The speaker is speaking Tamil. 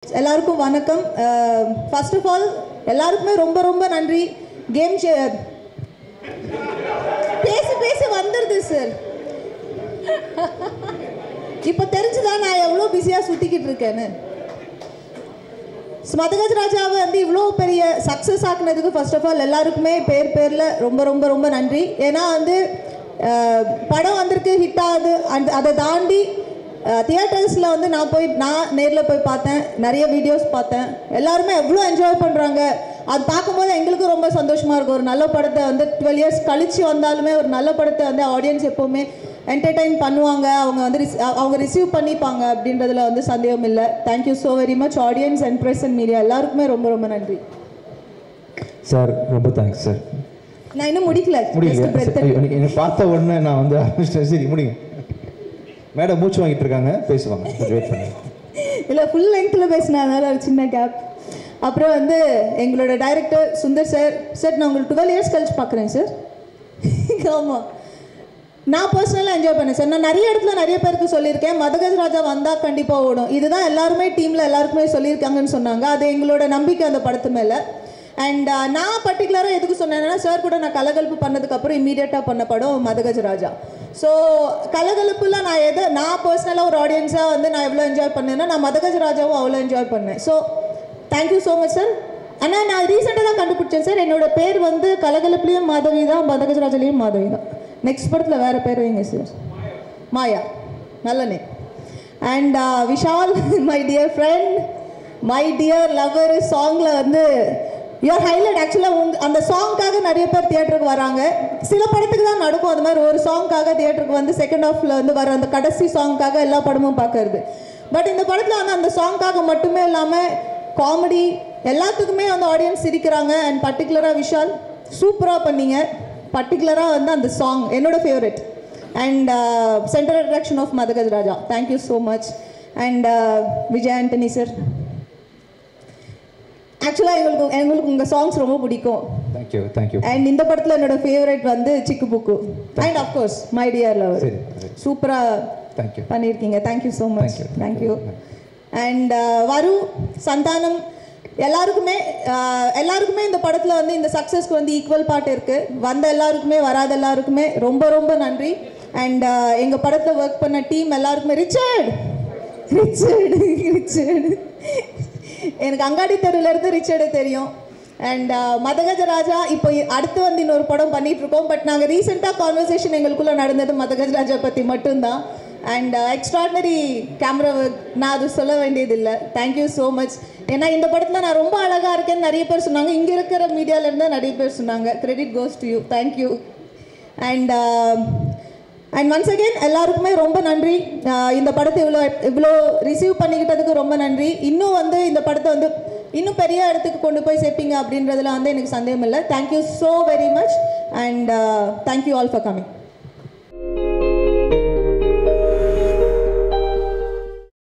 எல்லாருக்கும் வணக்கம். ஃபர்ஸ்ட் ஆஃப் ஆல் எல்லாருக்குமே ரொம்ப ரொம்ப நன்றி. கேம் பேசி பேசி வந்துடுது சார். இப்போ தெரிஞ்சுதான் நான் எவ்வளோ பிஸியாக சுற்றிக்கிட்டு இருக்கேன்னு. மதகஜ ராஜாவை வந்து இவ்வளோ பெரிய சக்ஸஸ் ஆக்குனதுக்கு ஃபர்ஸ்ட் ஆஃப் ஆல் எல்லாருக்குமே பேரில் ரொம்ப ரொம்ப ரொம்ப நன்றி. ஏன்னா வந்து படம் வந்திருக்கு, ஹிட் ஆகுது. அதை தாண்டி தியேட்டர்ஸில் வந்து நான் நேரில் போய் பார்த்தேன், நிறைய வீடியோஸ் பார்த்தேன். எல்லாருமே எவ்வளோ என்ஜாய் பண்ணுறாங்க. அது பார்க்கும்போது எங்களுக்கும் ரொம்ப சந்தோஷமாக இருக்கும். ஒரு நல்ல படத்தை வந்து 12 இயர்ஸ் கழித்து வந்தாலுமே ஒரு நல்ல படத்தை வந்து ஆடியன்ஸ் எப்போவுமே என்டர்டெயின் பண்ணுவாங்க, அவங்க ரிசீவ் பண்ணிப்பாங்க அப்படின்றதுல வந்து சந்தேகம் இல்லை. Thank you so very much audience and press and media எல்லாருக்குமே ரொம்ப ரொம்ப நன்றி சார். ரொம்ப தேங்க்ஸ் சார். நான் இன்னும் முடிக்கல. என்னை பார்த்த உடனே நான் வந்து சரி முடிங்க மேடம், மூச்சு வாங்கிட்டு இருக்காங்க, பேசுவாங்க, வெயிட் பண்ணுங்க. இல்லை, ஃபுல் லெங்க்த்தில் பேசினால ஒரு சின்ன கேப். அப்புறம் வந்து எங்களோட டைரக்டர் சுந்தர் சார். சார் நான் உங்களுக்கு 12 இயர்ஸ் கழிச்சு பார்க்குறேன் சார். ஆமாம், நான் பர்சனலாக என்ஜாய் பண்ணேன் சார். நான் நிறைய இடத்துல நிறைய பேருக்கு சொல்லியிருக்கேன், மதகஜ ராஜா வந்தால் கண்டிப்பாக ஓடும். இதுதான் எல்லாருமே டீமில் எல்லாருக்குமே சொல்லியிருக்காங்கன்னு சொன்னாங்க. அது எங்களோட நம்பிக்கை அந்த படத்து மேலே. அண்ட் நான் பர்டிகுலராக எதுக்கு சொன்னேன்னா, சார் கூட நான் கலகலப்பு பண்ணதுக்கப்புறம் இம்மீடியட்டாக பண்ண படம் மதகஜ ராஜா. ஸோ கலகலப்புல நான் பர்சனலாக ஒரு ஆடியன்ஸாக வந்து நான் எவ்வளோ என்ஜாய் பண்ணேன்னா, நான் மதகஜ ராஜாவும் அவ்வளோ என்ஜாய் பண்ணேன். So thank you so much sir. ஆனால் நான் ரீசெண்டாக தான் கண்டுபிடிச்சேன் சார், என்னோட பேர் வந்து கலகலப்புலேயும் மாதவி தான், மதகஜ ராஜாலேயும் மாதவி தான். நெக்ஸ்ட் படத்தில் வேறு பேர் வைங்க சார். மாயா, நல்ல name. And Vishal, my dear friend, my dear lover, சாங்கில் வந்து யுவர் ஹைலைட். ஆக்சுவலாக அந்த சாங்க்காக நிறைய பேர் தியேட்டருக்கு வராங்க. சில படத்துக்கு தான் நடக்கும் அது மாதிரி. ஒரு சாங்க்காக தியேட்டருக்கு வந்து செகண்ட் ஹாஃபில் வந்து வர அந்த கடைசி சாங்க்காக எல்லா படமும் பார்க்கறது. பட் இந்த படத்தில் வந்து அந்த சாங்க்காக மட்டுமே இல்லாமல் காமெடி எல்லாத்துக்குமே வந்து ஆடியன்ஸ் சிரிக்கிறாங்க. அண்ட் பர்டிகுலராக விஷால் சூப்பராக பண்ணீங்க. பர்டிகுலராக வந்து அந்த சாங் என்னோட favourite. And central attraction of Madhagaja Raja. Thank you so much. And Vijay Antony sir, ஆக்சுவலாக எங்களுக்கு உங்கள் சாங்ஸ் ரொம்ப பிடிக்கும். தேங்க்யூ. அண்ட் இந்த படத்தில் என்னோட ஃபேவரட் வந்து Chikku Bukku. And of course my dear lover. சூப்பராக பண்ணியிருக்கீங்க. Thank you so much. Thank you. And Varu, Santhanam, எல்லாருக்குமே இந்த படத்தில் வந்து இந்த சக்ஸஸ்க்கு வந்து ஈக்குவல் பார்ட் இருக்குது. வந்த எல்லாருக்குமே வராத எல்லாருக்குமே ரொம்ப ரொம்ப நன்றி. அண்ட் எங்கள் படத்தில் ஒர்க் பண்ண டீம் எல்லாருக்குமே ரிச்சர்டு எனக்கு அங்காடி தெருவிலேருந்து ரிச்சர்டு தெரியும். அண்ட் மதகஜ ராஜா இப்போ அடுத்து வந்து இன்னொரு படம் பண்ணிகிட்ருக்கோம். பட் நாங்கள் ரீசெண்டாக கான்வர்சேஷன் எங்களுக்குள்ளே நடந்தது மதகஜ ராஜா பற்றி மட்டும்தான். அண்ட் எக்ஸ்ட்ராடினரி கேமரா ஒர்க், நான் அது சொல்ல வேண்டியதில்லை. Thank you so much. ஏன்னா இந்த படத்தில் நான் ரொம்ப அழகாக இருக்கேன்னு நிறைய பேர் சொன்னாங்க. இங்கே இருக்கிற மீடியாவிலேருந்து நிறைய பேர் சொன்னாங்க. Credit goes to you. Thank you. And once again எல்லாருக்குமே ரொம்ப நன்றி. இந்த படத்தை இவ்வளோ ரிசீவ் பண்ணிக்கிட்டதுக்கு ரொம்ப நன்றி. இன்னும் வந்து இந்த படத்தை வந்து இன்னும் பெரிய இடத்துக்கு கொண்டு போய் சேர்ப்பீங்க அப்படின்றதுல வந்து எனக்கு சந்தேகம் இல்லை. Thank you so very much. And thank you all for coming.